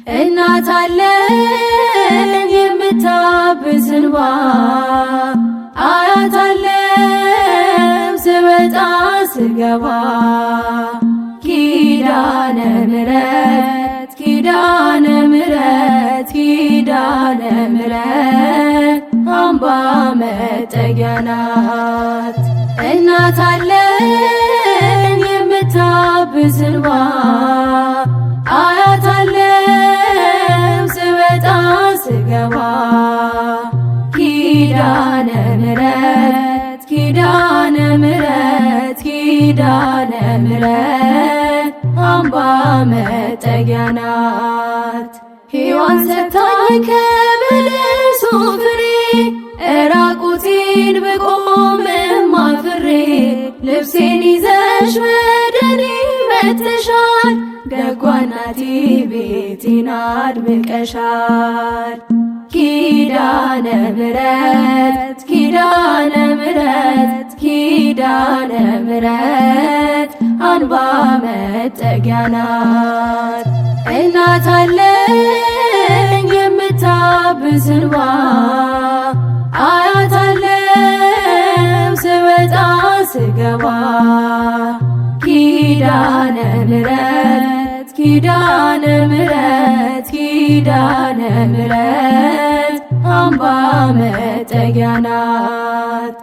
እናት አለኝ የምታብስ እንባ አያት አለም ስወጣ ስገባ ኪዳነ ምሕረት ኪዳነ ምሕረት ኪዳነ ምሕረት አምባ መጠጊያ ናት። እናት አለኝ የምታብስ እንባ አያት አለም ስወጣ ስገባ ኪዳነ ምሕረት ኪዳነ ምሕረት ኪዳነ ምሕረት አምባ መጠጊያ ናት። ሕይዋን ሰጥታኝ ከበለሱ ፍሬ እራቁቴን ብቆምም አፍሬ ልብሴን ይዘሽ ወደኔ መጥተሻል ደጓ እናቴ ቤቴን አድምቀሻል። ኪዳነ ምሕረት ኪዳነ ምሕረት ኪዳነ ምሕረት አምባ መጠጊያ ናት። እናት አለኝ የምታብስ እንባ አያት አለም ስወጣ ስገባ ኪዳነ ምሕረት ኪዳነ ምሕረት ኪዳነ ምሕረት አምባ መጠጊያ ናት።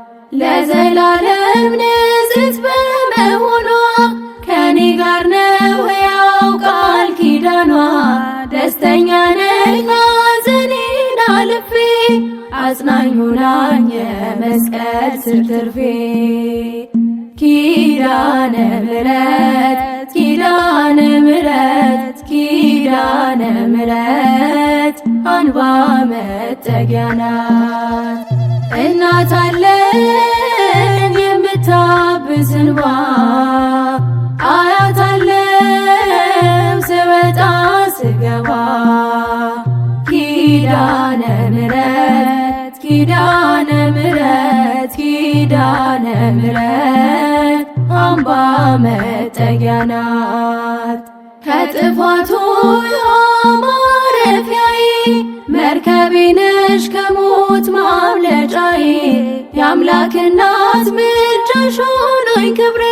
ለዘላለም ንጽሕት በመሆኗ ከኔ ጋር ነው ሕያው ቃል ኪዳኗ። ደስተኛ ነኝ ሐዘኔን አልፌ አጽናኝ ሆናኝ የመስቀል ስር ትርፌ ኪዳነ ምሕረት ኪዳነ ምሕረት ኪዳነ ምሕረት አምባ መጠጊያ ናት። እናት አለኝ የምታብስ እንባ አያት አለም ስወጣ ስገባ ኪዳነ ምሕረት ኪዳነ ምሕረት ኪዳነ ምሕረት አምባ መጠጊያ ናት። ከጥፋቱ ማረፊያዬ መርከቤ ነሽ ከሞት ማምለጫዬ የአምላክ እናት ምልጃሽ ሆኖኝ ክብሬ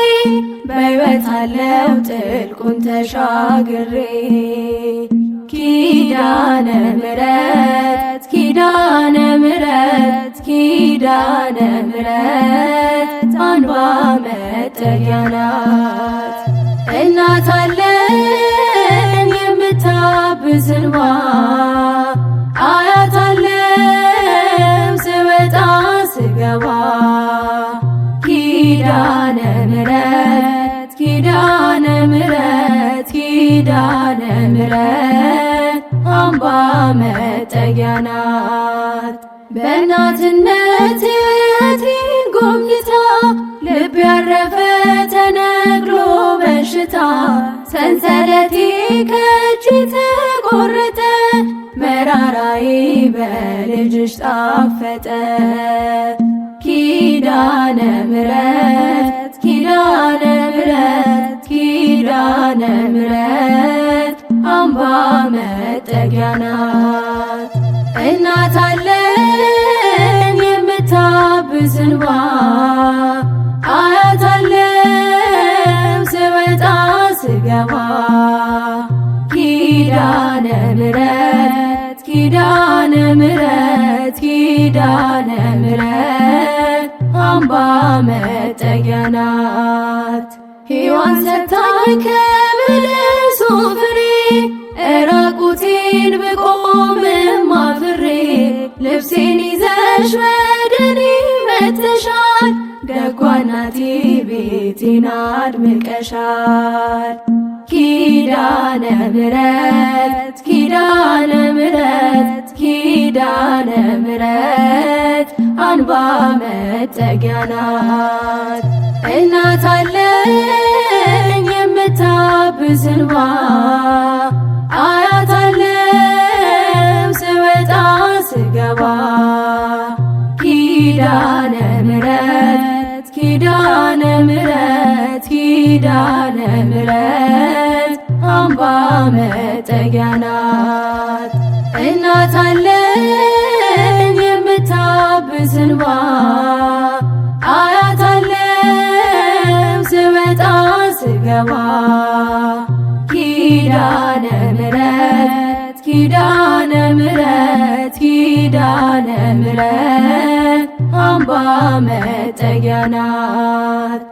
በሕይወት አለው ጥልቁን ተሻግሬ ኪዳነ ምሕረት ኪዳነ ምሕረት ኪዳነ ምሕረት አምባ መጠጊያ ናት። እናት አለኝ የምታብስ እንባ አያት አለም ስወጣ ስገባ ኪዳነ ምሕረት ኪዳነ ምሕረት ኪዳነ ምሕረት አምባ መጠጊያ ናት። በእናትነት ሕይወቴን ጎብኝታ ልብ ያረፈ ተነቅሎ በሽታ ሰንሰለቴ ከእጄ ተቆረጠ መራራዬ በልጅሽ ጣፈጠ ኪዳነ ምሕረት ኪዳነ ምሕረት ኪዳነ ምሕረት አምባ መጠጊያ ናት። እናት አለኝ የምታብስ እንባ አያት አለም ስወጣ ስገባ ኪዳነ ምሕረት ኪዳነ ምሕረት ኪዳነ ምሕረት አምባ መጠጊያ ናት። ሕይዋን ሰጥታኝ ከበለሱ ፍሬ እራቁቴን ብቆምም አፍሬ ልብሴን ይዘሽ ወደኔ መጥተሻል ደጓ እናቴ ቤቴን አድምቀሻል። ኪዳነ ምሕረት ኪዳነ ምሕረት ኪዳነ ምሕረት አምባ መጠጊያ ናት። እናት አለኝ የምታብስ እንባ አያት አለም ስወጣ ስገባ ኪዳነ ምሕረት ኪዳነ ምሕረት ኪዳነ ምሕረት አምባ መጠጊያ ናት። እናት አለኝ የምታብስ እንባ አያት አለው ስወጣ ስገባ ኪዳነ ምሕረት ኪዳነ ምሕረት ኪዳነ ምሕረት አምባ መጠጊያ ናት።